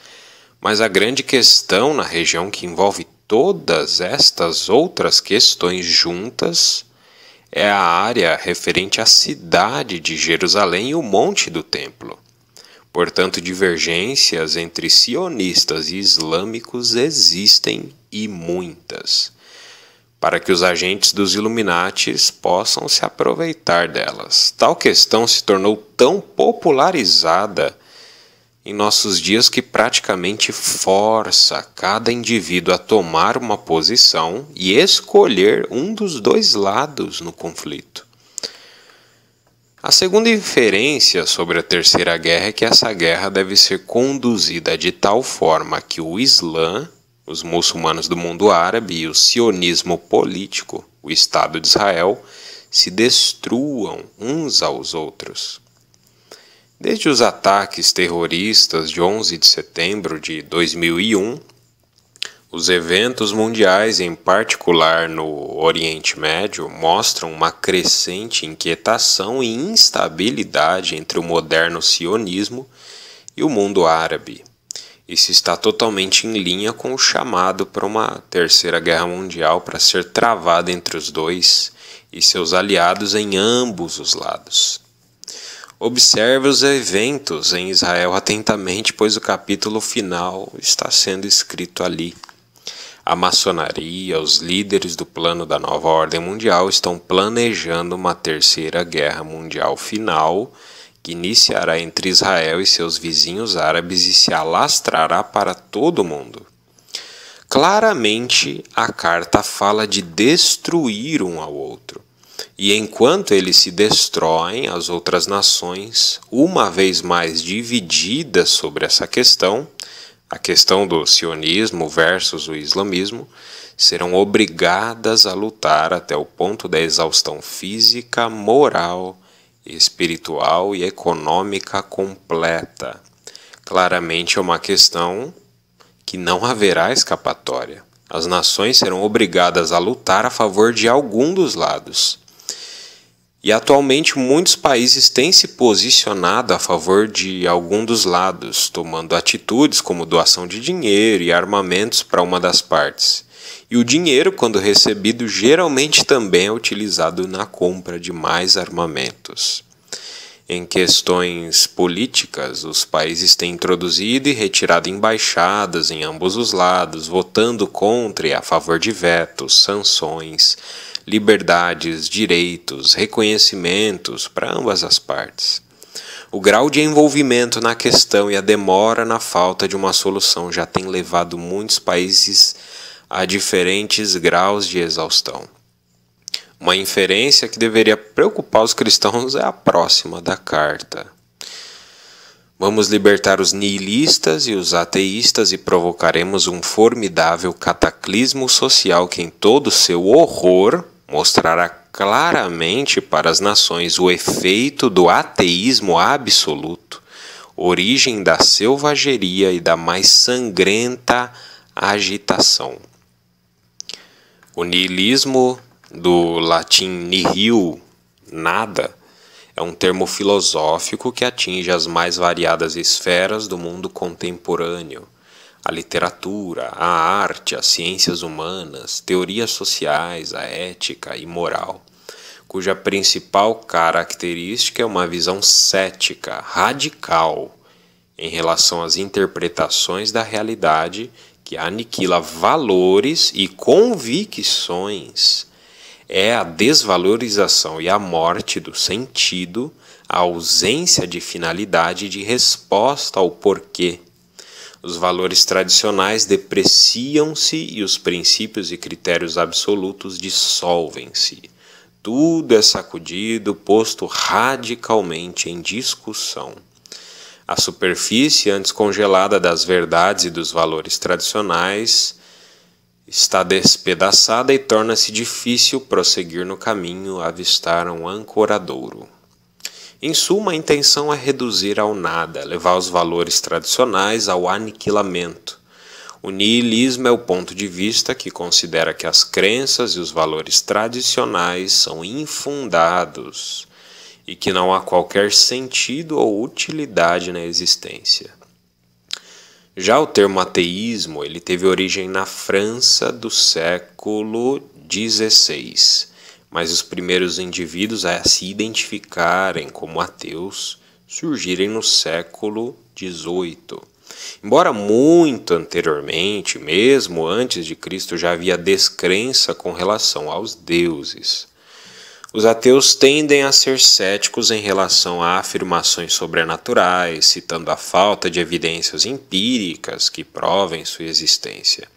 Mas a grande questão na região que envolve todas estas outras questões juntas é a área referente à cidade de Jerusalém e o Monte do Templo. Portanto, divergências entre sionistas e islâmicos existem e muitas, para que os agentes dos Illuminatis possam se aproveitar delas. Tal questão se tornou tão popularizada em nossos dias que praticamente força cada indivíduo a tomar uma posição e escolher um dos dois lados no conflito. A segunda inferência sobre a Terceira Guerra é que essa guerra deve ser conduzida de tal forma que o Islã, os muçulmanos do mundo árabe e o sionismo político, o Estado de Israel, se destruam uns aos outros. Desde os ataques terroristas de 11 de setembro de 2001, os eventos mundiais, em particular no Oriente Médio, mostram uma crescente inquietação e instabilidade entre o moderno sionismo e o mundo árabe. Isso está totalmente em linha com o chamado para uma terceira guerra mundial para ser travada entre os dois e seus aliados em ambos os lados. Observe os eventos em Israel atentamente, pois o capítulo final está sendo escrito ali. A maçonaria, os líderes do plano da nova ordem mundial estão planejando uma terceira guerra mundial final que iniciará entre Israel e seus vizinhos árabes e se alastrará para todo o mundo. Claramente, a carta fala de destruir um ao outro. E enquanto eles se destroem, as outras nações, uma vez mais divididas sobre essa questão, a questão do sionismo versus o islamismo, serão obrigadas a lutar até o ponto da exaustão física, moral, espiritual e econômica completa. Claramente é uma questão que não haverá escapatória. As nações serão obrigadas a lutar a favor de algum dos lados. E atualmente muitos países têm se posicionado a favor de algum dos lados, tomando atitudes como doação de dinheiro e armamentos para uma das partes. E o dinheiro, quando recebido, geralmente também é utilizado na compra de mais armamentos. Em questões políticas, os países têm introduzido e retirado embaixadas em ambos os lados, votando contra e a favor de vetos, sanções, liberdades, direitos, reconhecimentos para ambas as partes. O grau de envolvimento na questão e a demora na falta de uma solução já tem levado muitos países a diferentes graus de exaustão. Uma inferência que deveria preocupar os cristãos é a próxima da carta. Vamos libertar os nihilistas e os ateístas e provocaremos um formidável cataclismo social que, em todo seu horror, mostrará claramente para as nações o efeito do ateísmo absoluto, origem da selvageria e da mais sangrenta agitação. O nihilismo, do latim nihil, nada, é um termo filosófico que atinge as mais variadas esferas do mundo contemporâneo. A literatura, a arte, as ciências humanas, teorias sociais, a ética e moral, cuja principal característica é uma visão cética, radical, em relação às interpretações da realidade que aniquila valores e convicções. É a desvalorização e a morte do sentido, a ausência de finalidade e de resposta ao porquê. Os valores tradicionais depreciam-se e os princípios e critérios absolutos dissolvem-se. Tudo é sacudido, posto radicalmente em discussão. A superfície antes congelada das verdades e dos valores tradicionais está despedaçada e torna-se difícil prosseguir no caminho, avistar um ancoradouro. Em suma, a intenção é reduzir ao nada, levar os valores tradicionais ao aniquilamento. O niilismo é o ponto de vista que considera que as crenças e os valores tradicionais são infundados e que não há qualquer sentido ou utilidade na existência. Já o termo ateísmo, ele teve origem na França do século XVI, mas os primeiros indivíduos a se identificarem como ateus surgirem no século XVIII. Embora muito anteriormente, mesmo antes de Cristo, já havia descrença com relação aos deuses. Os ateus tendem a ser céticos em relação a afirmações sobrenaturais, citando a falta de evidências empíricas que provem sua existência.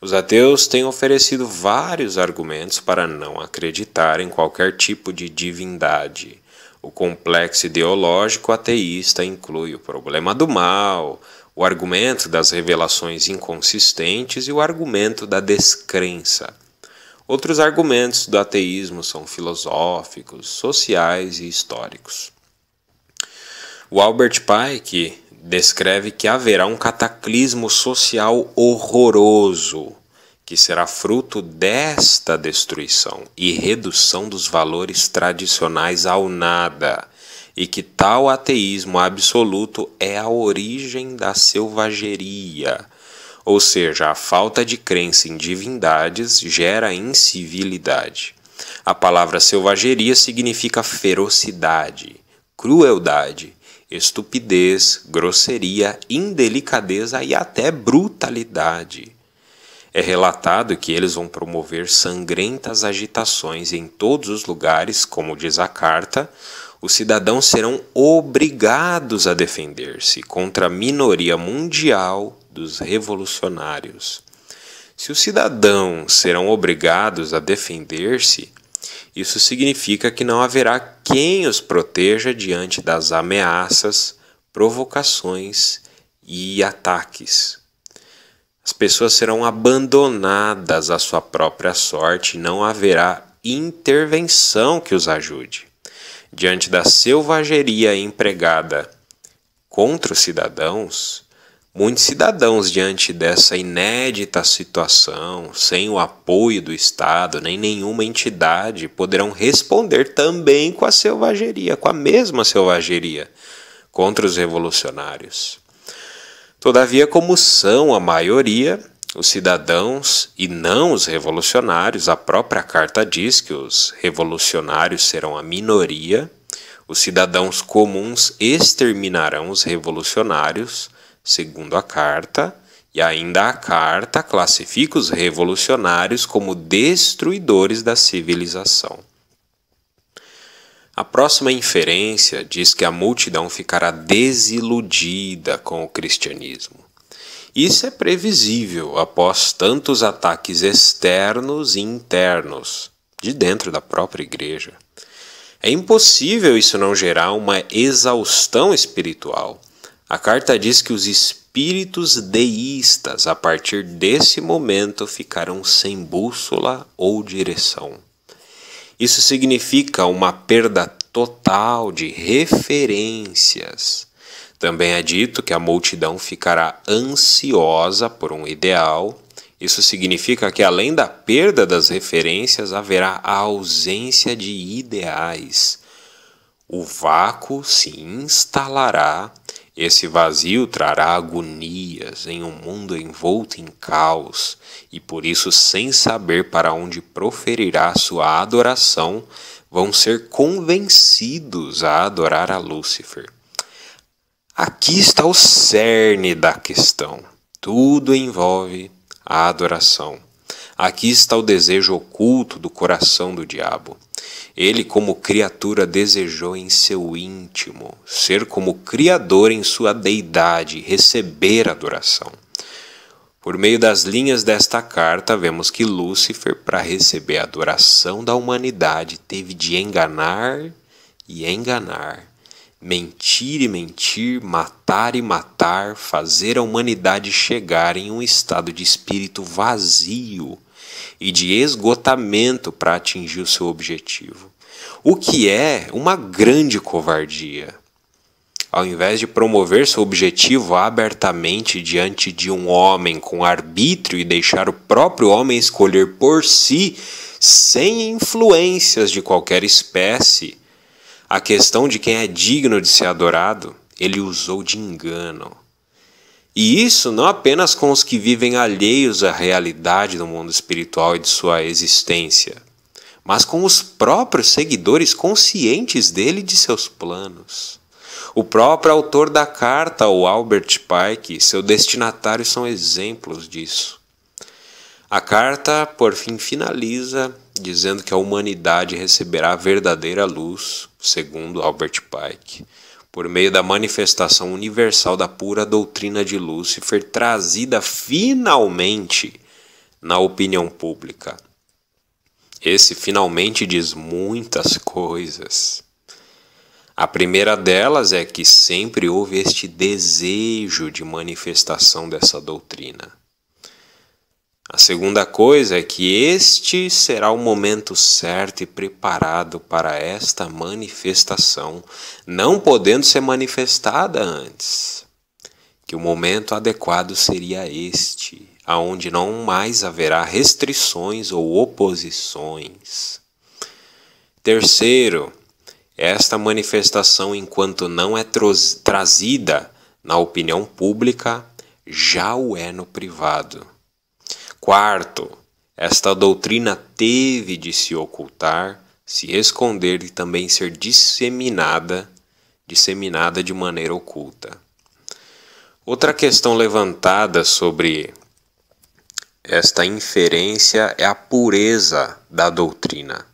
Os ateus têm oferecido vários argumentos para não acreditar em qualquer tipo de divindade. O complexo ideológico ateísta inclui o problema do mal, o argumento das revelações inconsistentes e o argumento da descrença. Outros argumentos do ateísmo são filosóficos, sociais e históricos. O Albert Pike descreve que haverá um cataclismo social horroroso, que será fruto desta destruição e redução dos valores tradicionais ao nada, e que tal ateísmo absoluto é a origem da selvageria. Ou seja, a falta de crença em divindades gera incivilidade. A palavra selvageria significa ferocidade, crueldade, estupidez, grosseria, indelicadeza e até brutalidade. É relatado que eles vão promover sangrentas agitações em todos os lugares, como diz a carta. Os cidadãos serão obrigados a defender-se contra a minoria mundial dos revolucionários. Se os cidadãos serão obrigados a defender-se, isso significa que não haverá quem os proteja diante das ameaças, provocações e ataques. As pessoas serão abandonadas à sua própria sorte e não haverá intervenção que os ajude. Diante da selvageria empregada contra os cidadãos, muitos cidadãos, diante dessa inédita situação, sem o apoio do Estado nem nenhuma entidade, poderão responder também com a selvageria, com a mesma selvageria, contra os revolucionários. Todavia, como são a maioria, os cidadãos e não os revolucionários, a própria carta diz que os revolucionários serão a minoria, os cidadãos comuns exterminarão os revolucionários, segundo a carta, e ainda a carta classifica os revolucionários como destruidores da civilização. A próxima inferência diz que a multidão ficará desiludida com o cristianismo. Isso é previsível após tantos ataques externos e internos, de dentro da própria igreja. É impossível isso não gerar uma exaustão espiritual. A carta diz que os espíritos deístas, a partir desse momento, ficarão sem bússola ou direção. Isso significa uma perda total de referências. Também é dito que a multidão ficará ansiosa por um ideal. Isso significa que, além da perda das referências, haverá a ausência de ideais. O vácuo se instalará. Esse vazio trará agonias em um mundo envolto em caos, e por isso, sem saber para onde proferirá sua adoração, vão ser convencidos a adorar a Lúcifer. Aqui está o cerne da questão. Tudo envolve a adoração. Aqui está o desejo oculto do coração do diabo. Ele, como criatura, desejou em seu íntimo ser como criador em sua deidade, receber adoração. Por meio das linhas desta carta, vemos que Lúcifer, para receber a adoração da humanidade, teve de enganar e enganar, mentir e mentir, matar e matar, fazer a humanidade chegar em um estado de espírito vazio e de esgotamento para atingir o seu objetivo, o que é uma grande covardia. Ao invés de promover seu objetivo abertamente diante de um homem com arbítrio e deixar o próprio homem escolher por si, sem influências de qualquer espécie, a questão de quem é digno de ser adorado, ele usou de engano. E isso não apenas com os que vivem alheios à realidade do mundo espiritual e de sua existência, mas com os próprios seguidores conscientes dele e de seus planos. O próprio autor da carta, o Albert Pike, e seu destinatário são exemplos disso. A carta, por fim, finaliza dizendo que a humanidade receberá a verdadeira luz, segundo Albert Pike, por meio da manifestação universal da pura doutrina de Lúcifer, trazida finalmente na opinião pública. Esse finalmente diz muitas coisas. A primeira delas é que sempre houve este desejo de manifestação dessa doutrina. A segunda coisa é que este será o momento certo e preparado para esta manifestação, não podendo ser manifestada antes. Que o momento adequado seria este, aonde não mais haverá restrições ou oposições. Terceiro, esta manifestação, enquanto não é trazida na opinião pública, já o é no privado. Quarto, esta doutrina teve de se ocultar, se esconder e também ser disseminada de maneira oculta. Outra questão levantada sobre esta inferência é a pureza da doutrina.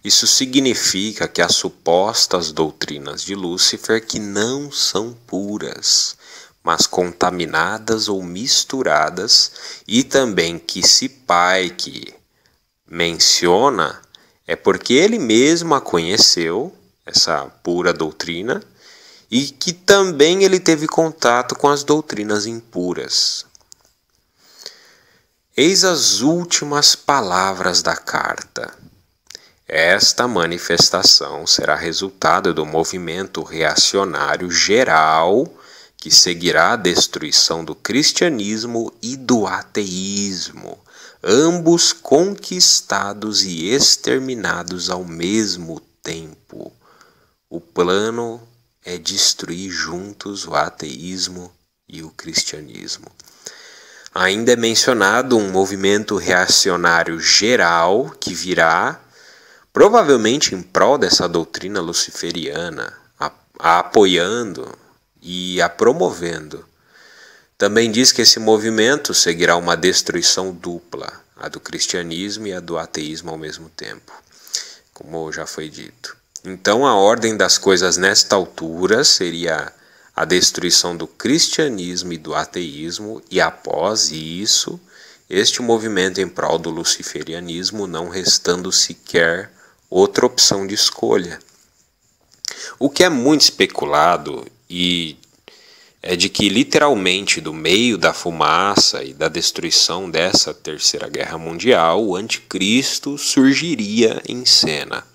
Isso significa que as supostas doutrinas de Lúcifer que não são puras, mas contaminadas ou misturadas, e também que se Pike menciona é porque ele mesmo a conheceu, essa pura doutrina, e que também ele teve contato com as doutrinas impuras. Eis as últimas palavras da carta. Esta manifestação será resultado do movimento reacionário geral que seguirá a destruição do cristianismo e do ateísmo, ambos conquistados e exterminados ao mesmo tempo. O plano é destruir juntos o ateísmo e o cristianismo. Ainda é mencionado um movimento reacionário geral que virá, provavelmente em prol dessa doutrina luciferiana, a apoiando e a promovendo. Também diz que esse movimento seguirá uma destruição dupla, a do cristianismo e a do ateísmo ao mesmo tempo, como já foi dito. Então a ordem das coisas nesta altura seria a destruição do cristianismo e do ateísmo, e após isso, este movimento em prol do luciferianismo, não restando sequer outra opção de escolha. O que é muito especulado e é de que literalmente do meio da fumaça e da destruição dessa Terceira Guerra Mundial, o anticristo surgiria em cena.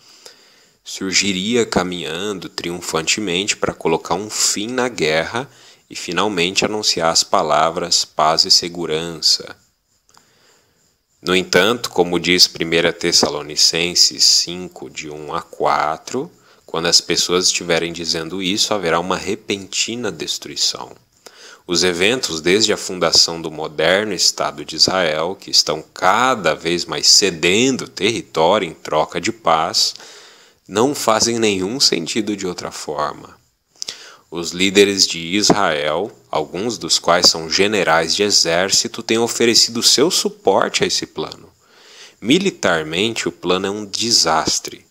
Surgiria caminhando triunfantemente para colocar um fim na guerra e finalmente anunciar as palavras paz e segurança. No entanto, como diz 1 Tessalonicenses 5, de 1 a 4, quando as pessoas estiverem dizendo isso, haverá uma repentina destruição. Os eventos desde a fundação do moderno Estado de Israel, que estão cada vez mais cedendo território em troca de paz, não fazem nenhum sentido de outra forma. Os líderes de Israel, alguns dos quais são generais de exército, têm oferecido seu suporte a esse plano. Militarmente, o plano é um desastre.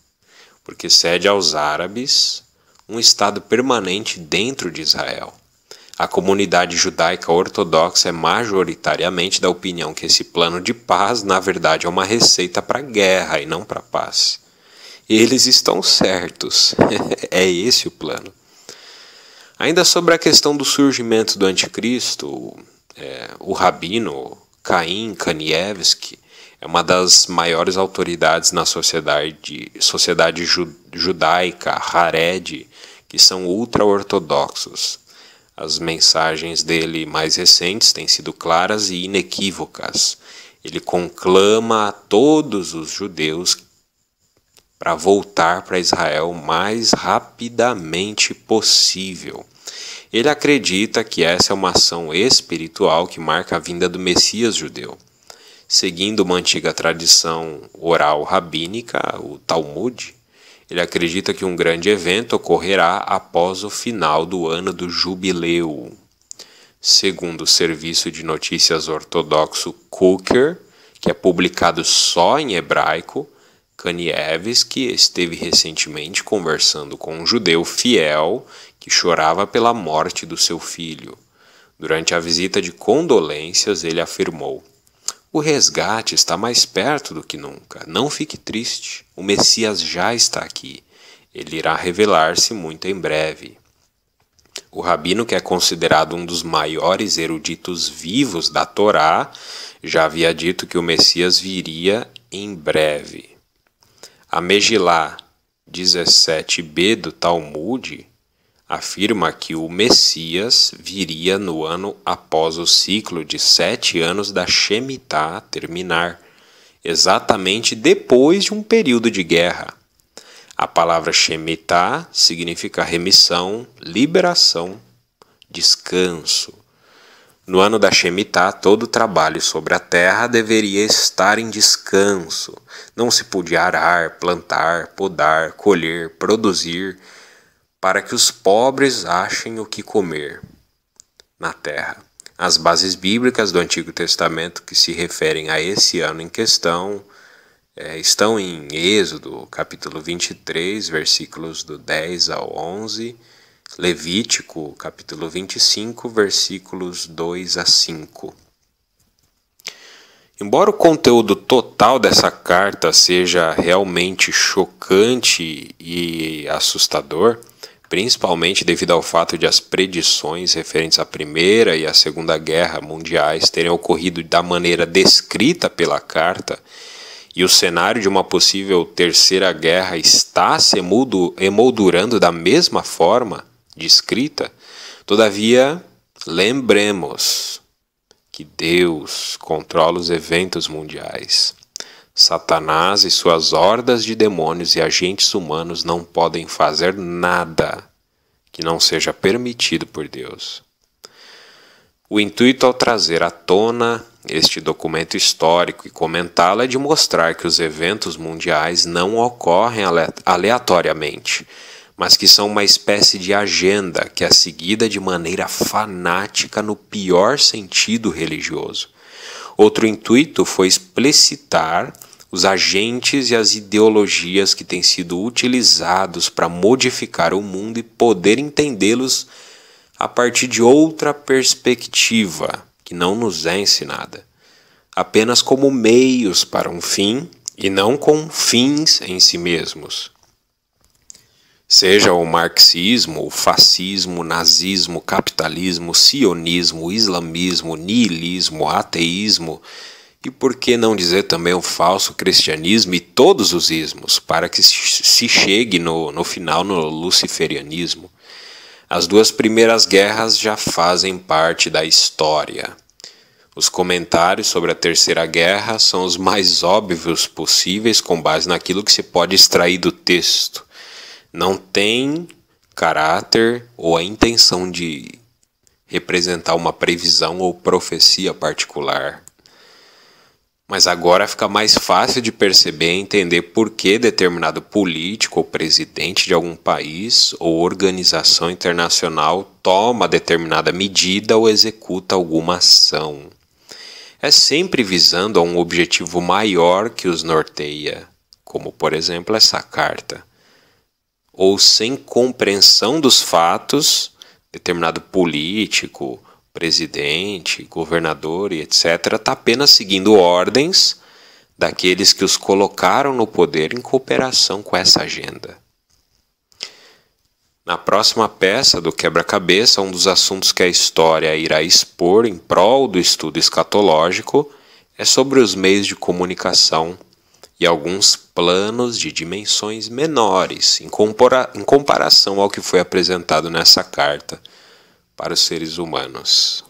porque cede aos árabes um estado permanente dentro de Israel. A comunidade judaica ortodoxa é majoritariamente da opinião que esse plano de paz, na verdade, é uma receita para a guerra e não para a paz. Eles estão certos. É esse o plano. Ainda sobre a questão do surgimento do anticristo, o rabino Caim Kanievsky é uma das maiores autoridades na sociedade judaica, Hared, que são ultra-ortodoxos. As mensagens dele mais recentes têm sido claras e inequívocas. Ele conclama a todos os judeus para voltar para Israel o mais rapidamente possível. Ele acredita que essa é uma ação espiritual que marca a vinda do Messias judeu. Seguindo uma antiga tradição oral rabínica, o Talmud, ele acredita que um grande evento ocorrerá após o final do ano do jubileu. Segundo o serviço de notícias ortodoxo Kuker, que é publicado só em hebraico, Kanievsky esteve recentemente conversando com um judeu fiel que chorava pela morte do seu filho. Durante a visita de condolências, ele afirmou: "O resgate está mais perto do que nunca. Não fique triste. O Messias já está aqui. Ele irá revelar-se muito em breve." O rabino, que é considerado um dos maiores eruditos vivos da Torá, já havia dito que o Messias viria em breve. A Megilá 17b do Talmud afirma que o Messias viria no ano após o ciclo de 7 anos da Shemitah terminar, exatamente depois de um período de guerra. A palavra Shemitah significa remissão, liberação, descanso. No ano da Shemitah, todo o trabalho sobre a terra deveria estar em descanso. Não se podia arar, plantar, podar, colher, produzir, para que os pobres achem o que comer na terra. As bases bíblicas do Antigo Testamento que se referem a esse ano em questão estão em Êxodo, capítulo 23, versículos do 10 ao 11, Levítico, capítulo 25, versículos 2 a 5. Embora o conteúdo total dessa carta seja realmente chocante e assustador, principalmente devido ao fato de as predições referentes à Primeira e à Segunda Guerra Mundiais terem ocorrido da maneira descrita pela carta, e o cenário de uma possível Terceira Guerra está se emoldurando da mesma forma descrita, todavia, lembremos que Deus controla os eventos mundiais. Satanás e suas hordas de demônios e agentes humanos não podem fazer nada que não seja permitido por Deus. O intuito ao trazer à tona este documento histórico e comentá-lo é de mostrar que os eventos mundiais não ocorrem aleatoriamente, mas que são uma espécie de agenda que é seguida de maneira fanática no pior sentido religioso. Outro intuito foi explicitar os agentes e as ideologias que têm sido utilizados para modificar o mundo e poder entendê-los a partir de outra perspectiva que não nos é ensinada, apenas como meios para um fim e não com fins em si mesmos. Seja o marxismo, o fascismo, o nazismo, o capitalismo, o sionismo, o islamismo, o niilismo, o ateísmo e por que não dizer também o falso cristianismo e todos os ismos, para que se chegue no final no luciferianismo. As duas primeiras guerras já fazem parte da história. Os comentários sobre a Terceira Guerra são os mais óbvios possíveis com base naquilo que se pode extrair do texto. Não tem caráter ou a intenção de representar uma previsão ou profecia particular. Mas agora fica mais fácil de perceber e entender por que determinado político ou presidente de algum país ou organização internacional toma determinada medida ou executa alguma ação. É sempre visando a um objetivo maior que os norteia, como por exemplo essa carta. ou sem compreensão dos fatos, determinado político, presidente, governador e etc., está apenas seguindo ordens daqueles que os colocaram no poder em cooperação com essa agenda. Na próxima peça do quebra-cabeça, um dos assuntos que a história irá expor em prol do estudo escatológico é sobre os meios de comunicação e alguns planos de dimensões menores em comparação ao que foi apresentado nessa carta para os seres humanos.